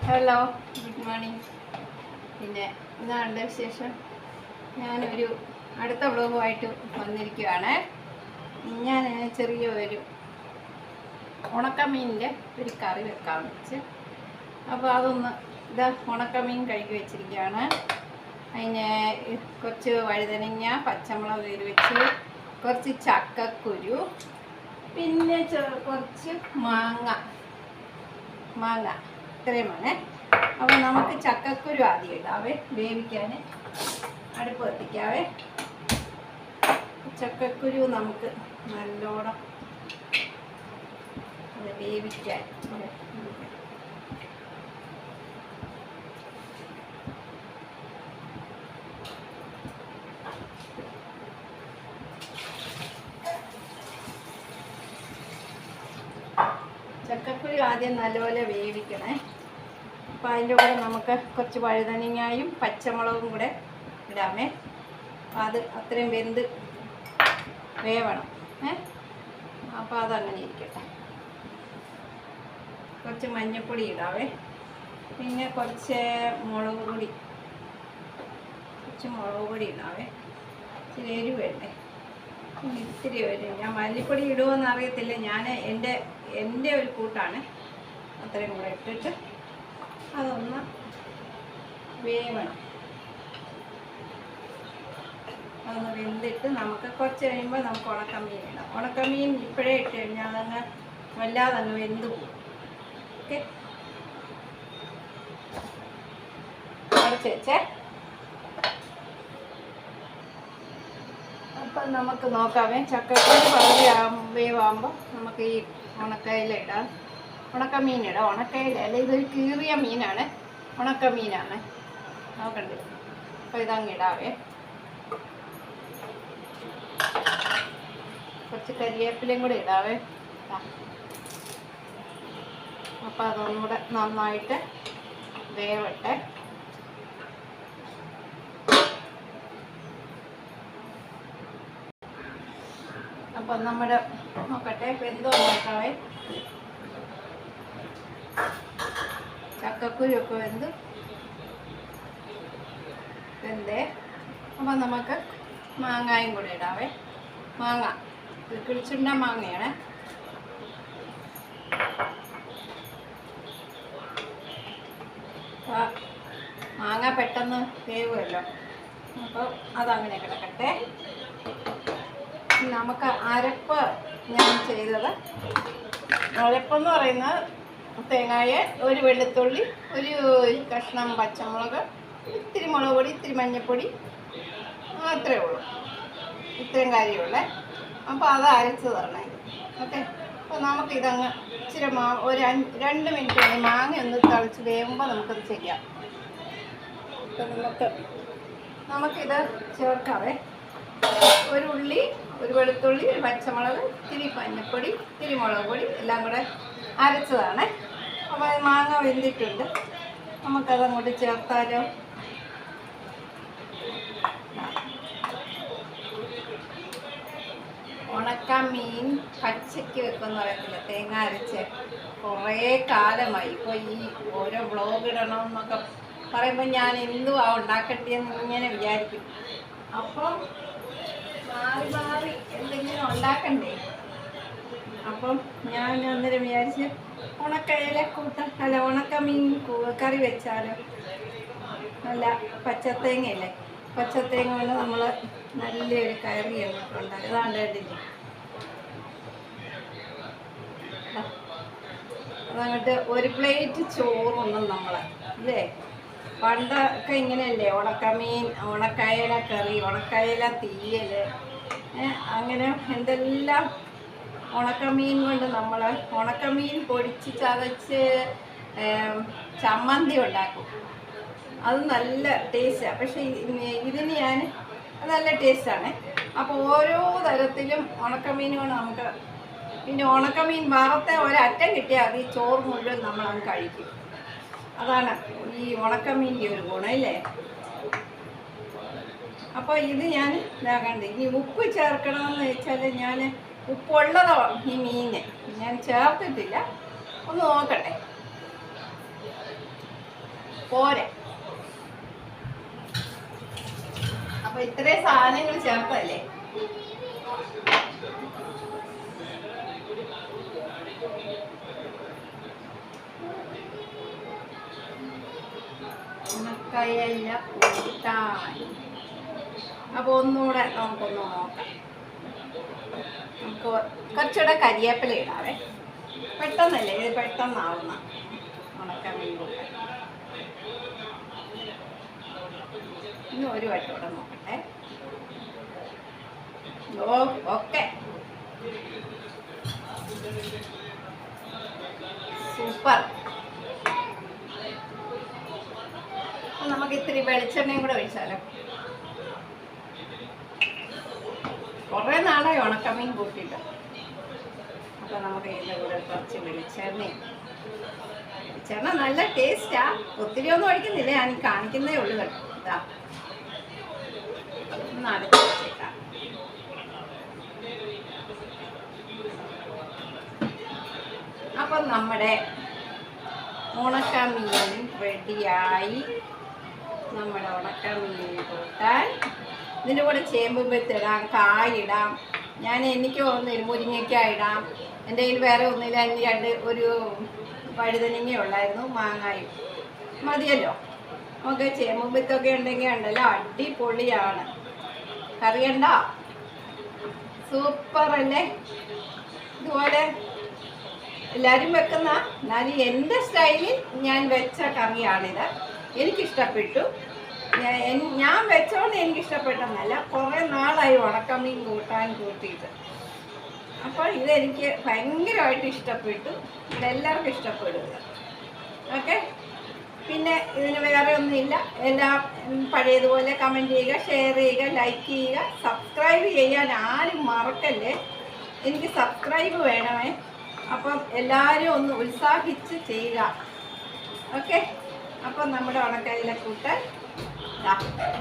Hello, good morning. പിന്നെ ഇന്നാണ് വിശേഷം. ഞാനൊരു അടുത്ത വ്ലോഗുമായിട്ട് വന്നിരിക്കുകയാണ്. ഞാൻ ചെറിയൊരു ഉണക്കമീനിൻ്റെ ഒരു കറി വെക്കാമെന്ന് വെച്ച്. അപ്പോൾ അതൊന്ന് ഉണക്കമീൻ കഴുകി വെച്ചിരിക്കുകയാണ്. അതിന് കുറച്ച് വഴുതനങ്ങ, പച്ചമുളക് കീറി വെച്ച്, കുറച്ച് ചക്കക്കുരു, പിന്നെ കുറച്ച് മാങ്ങ ഇത്രയുമാണ്. അപ്പോൾ നമുക്ക് ചക്കക്കുരു ആദ്യം ഇടാവേ, വേവിക്കാൻ അടുപ്പ് കത്തിക്കാവേ. ചക്കക്കുരു നമുക്ക് നല്ലോണം വേവിക്കാൻ ചക്കക്കുരു ആദ്യം നല്ലപോലെ വേവിക്കണേ. അപ്പോൾ അതിൻ്റെ കൂടെ നമുക്ക് കുറച്ച് വഴുതനങ്ങയും പച്ചമുളകും കൂടെ ഇടാമേ. അപ്പോൾ അത് അത്രയും വെന്ത് വേവണം. അപ്പോൾ അതങ്ങനെ ഇരിക്കട്ടെ. കുറച്ച് മഞ്ഞൾപ്പൊടി ഇടാവേ, പിന്നെ കുറച്ച് മുളക് പൊടി ഇടാവേ. ഇച്ചിരി എരിവ് വേണ്ടേ, ഇത്തിരി വരും. ഞാൻ മല്ലിപ്പൊടി ഇടുമെന്ന് അറിയത്തില്ല, ഞാൻ എൻ്റെ ഒരു കൂട്ടാണ്. അത്രയും കൂടെ ഇട്ടിട്ട് അതൊന്ന് വേവണം. അതൊന്ന് വെന്തിട്ട് നമുക്ക് കുറച്ച് കഴിയുമ്പോൾ നമുക്ക് ഉണക്കമീൻ ഇടാം. ഉണക്കമീൻ ഇപ്പോഴേ ഇട്ട് കഴിഞ്ഞാൽ അതങ്ങ് വല്ലാതെ അങ്ങ് വെന്ത് പോകും. ഓക്കെ, കുറച്ച് വെച്ചേ. അപ്പം നമുക്ക് നോക്കാമേ. ചക്കക്കുരു പകുതി വേവാകുമ്പോൾ നമുക്ക് ഈ ഉണക്കയില ഇടാം. ഉണക്കമീൻ ഇടാം. ഉണക്കയില അല്ല, ഇതൊരു കീറിയ മീനാണ്, ഉണക്കമീനാണ്. നോക്കണ്ടേ? അപ്പോൾ ഇതങ്ങ് ഇടാവേ. കുറച്ച് കരിവേപ്പിലയും കൂടെ ഇടാവേ. അപ്പോൾ അതൊന്നുകൂടെ നന്നായിട്ട് വേവട്ടെ. അപ്പം നമ്മുടെ നോക്കട്ടെ, വെന്തോ നോക്കാവേ. ചക്കക്കുരുവൊക്കെ വെന്തേ. അപ്പം നമുക്ക് മാങ്ങായും കൂടെ ഇടാവേ. മാങ്ങ കിളിച്ചുണ്ട മാങ്ങയാണ്. മാങ്ങ പെട്ടെന്ന് വേവുമല്ലോ, അപ്പോൾ അതങ്ങനെ കിടക്കട്ടെ. നമുക്ക് അരപ്പ് ഞാൻ ചെയ്തത്, അരപ്പെന്ന് പറയുന്നത് തേങ്ങായ, ഒരു വെളുത്തുള്ളി, ഒരു കഷ്ണം പച്ചമുളക്, ഇത്തിരി മുളക് പൊടി, ഇത്തിരി മഞ്ഞൾപ്പൊടി, അത്രയേ ഉള്ളൂ. ഇത്രയും കാര്യമുള്ളേ. അപ്പോൾ അത് അരച്ച് തരണേ. ഓക്കെ, അപ്പോൾ നമുക്കിതങ്ങ് ഇച്ചിരി ഒരു 2 മിനിറ്റ് കഴിഞ്ഞ് മാങ്ങ ഒന്ന് തളിച്ച് വേകുമ്പോൾ നമുക്കത് ചെയ്യാം. അപ്പോൾ നമുക്കിത് ചേർക്കാവേ. ഒരു ഉള്ളി, ഒരു വെളുത്തുള്ളി, ഒരു പച്ചമുളക്, ഇത്തിരി മഞ്ഞൾപ്പൊടി, ഇത്തിരി മുളക് പൊടി എല്ലാം കൂടെ അരച്ചതാണ്. അപ്പോൾ മാങ്ങ വെന്തിട്ടുണ്ട്. നമുക്കതങ്ങോട്ട് ചേർത്താലോ? ഉണക്കമീൻ പച്ചയ്ക്ക് വെക്കുമെന്ന് പറയത്തില്ല, തേങ്ങ അരച്ച് കുറേ കാലമായി. ഇപ്പോൾ ഈ ഓരോ വ്ളോഗ് ഇടണമെന്നൊക്കെ പറയുമ്പോൾ ഞാൻ എന്തുവാ ഉണ്ടാക്കട്ടെയെന്ന് ഇങ്ങനെ വിചാരിക്കും. അപ്പം മാറി എന്തെങ്കിലും ഉണ്ടാക്കണ്ടേ. അപ്പം ഞാൻ അന്നേരം വിചാരിച്ച് ഉണക്കയില ഉണക്കമീൻ കറി വെച്ചാലോ. നല്ല പച്ചത്തേങ്ങയല്ലേ, പച്ചത്തേങ്ങ കൊണ്ട് നമ്മൾ നല്ലൊരു കറി ഉണ്ടാകും. അതാണ്ട് കണ്ടില്ലേ, അതങ്ങോട്ട് ഒരു പ്ലേറ്റ് ചോറൊന്നും നമ്മൾ ഇല്ലേ. പണ്ടൊക്കെ ഇങ്ങനെയല്ലേ, ഉണക്കമീൻ, ഉണക്കയില കറി, ഉണക്കയില തീയൽ, അങ്ങനെ എന്തെല്ലാം ഉണക്കമീൻ കൊണ്ട് നമ്മൾ ഉണക്കമീൻ പൊടിച്ച് ചതച്ച് ചമ്മന്തി ഉണ്ടാക്കും. അത് നല്ല ടേസ്റ്റാണ്. പക്ഷേ ഇതിന് ഞാൻ നല്ല ടേസ്റ്റാണ്. അപ്പോൾ ഓരോ തരത്തിലും ഉണക്കമീൻ കൊണ്ട് നമുക്ക്, പിന്നെ ഉണക്കമീൻ വറുത്ത ഒരറ്റം കിട്ടിയാൽ അത് ഈ ചോറ് മുഴുവൻ നമ്മളത് കഴിക്കും. അതാണ് ഈ ഉണക്കമീൻ്റെ ഒരു ഗുണം ഇല്ലേ. അപ്പോൾ ഇത് ഞാൻ ഇതാകണ്ട്. ഇനി ഉപ്പ് ചേർക്കണമെന്ന് വെച്ചാൽ ഞാൻ ഉപ്പുള്ളതോ ഈ മീന് ഞാൻ ചേർത്തിട്ടില്ല. ഒന്ന് നോക്കട്ടെ. പോരാ. അപ്പോൾ ഇത്രയും സാധനങ്ങൾ ചേർത്തല്ലേ ഉണക്കയില കൂട്ടാൻ. അപ്പോൾ ഒന്നുകൂടെ നമുക്കൊന്ന് നോക്കാം. നമുക്ക് കുറച്ചുകൂടെ കരിവേപ്പില ഇടാവേ. പെട്ടെന്നല്ലേ ഇത്, പെട്ടെന്നാവുന്ന ഉണക്കമീൻ കൂട്ടാൻ. ഇനി ഒരു വട്ടം കൂടെ നോക്കട്ടെ. Okay, super. നമുക്ക് ഇത്തിരി വെളിച്ചെണ്ണയും കൂടെ ഒഴിച്ചാലോ. കുറേ നാളായി ഉണക്കമീൻ കൂട്ടിയിട്ട്. അപ്പോൾ നമുക്ക് ഇതിൻ്റെ കൂടെ കുറച്ച് വെളിച്ചെണ്ണ നല്ല ടേസ്റ്റാ. ഒത്തിരി ഒന്നും ഒഴിക്കുന്നില്ല, ഞാൻ കാണിക്കുന്നതേ ഉള്ളൂ കേട്ടോ. ഇതാ ഒന്ന് അടുത്ത് വെച്ചേക്കാം. അപ്പം നമ്മുടെ ഉണക്കമീൻ റെഡിയായി. നമ്മുടെ ഉണക്കമീൻ കൂട്ടാൻ ഇതിൻ്റെ കൂടെ ചേമ്പ് വെത്തിടാം, കായിടാം. എനിക്ക് തോന്നുന്നില്ല മുരിങ്ങയ്ക്ക ഇടാം. എൻ്റെ കയ്യിൽ വേറെ ഒന്നുമില്ല. അതിന് ഒരു വഴുതനങ്ങ ഉള്ളായിരുന്നു, മാങ്ങായും മതിയല്ലോ. നമുക്ക് ചേമ്പ് വിത്തൊക്കെ ഉണ്ടെങ്കിൽ ഉണ്ടല്ലോ അടിപൊളിയാണ്. കറിയണ്ട, സൂപ്പർ അല്ലേ? ഇതുപോലെ എല്ലാവരും വെക്കുന്ന, എന്നാലും എൻ്റെ സ്റ്റൈലിൽ ഞാൻ വെച്ച കറിയാണിത്. എനിക്കിഷ്ടപ്പെട്ടു. ഞാൻ വെച്ചോണ്ട് എനിക്കിഷ്ടപ്പെട്ടെന്നല്ല, കുറേ നാളായി ഉണക്കമീൻ കൂട്ടിയിട്ട്. അപ്പോൾ ഇതെനിക്ക് ഭയങ്കരമായിട്ട് ഇഷ്ടപ്പെട്ടു. ഇതെല്ലാവർക്കും ഇഷ്ടപ്പെടുക. ഓക്കെ, പിന്നെ ഇതിന് വേറെ ഒന്നുമില്ല. എല്ലാം പഴയതുപോലെ കമൻറ്റ് ചെയ്യുക, ഷെയർ ചെയ്യുക, ലൈക്ക് ചെയ്യുക, സബ്സ്ക്രൈബ് ചെയ്യാൻ ആരും മറക്കല്ലേ. എനിക്ക് സബ്സ്ക്രൈബ് വേണമേ. അപ്പം എല്ലാവരും ഒന്ന് ഉത്സാഹിച്ച് ചെയ്യുക. ഓക്കെ, അപ്പം നമ്മുടെ ഉണക്കയില കൂട്ടാൻ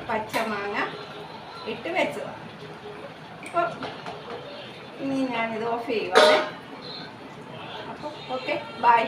പച്ചമാങ്ങ ഇട്ട് വെച്ചതാണ്. അപ്പോൾ ഇനി ഞാനിത് ഓഫ് ചെയ്യുവാണേ. അപ്പോൾ ഓക്കെ, ബൈ.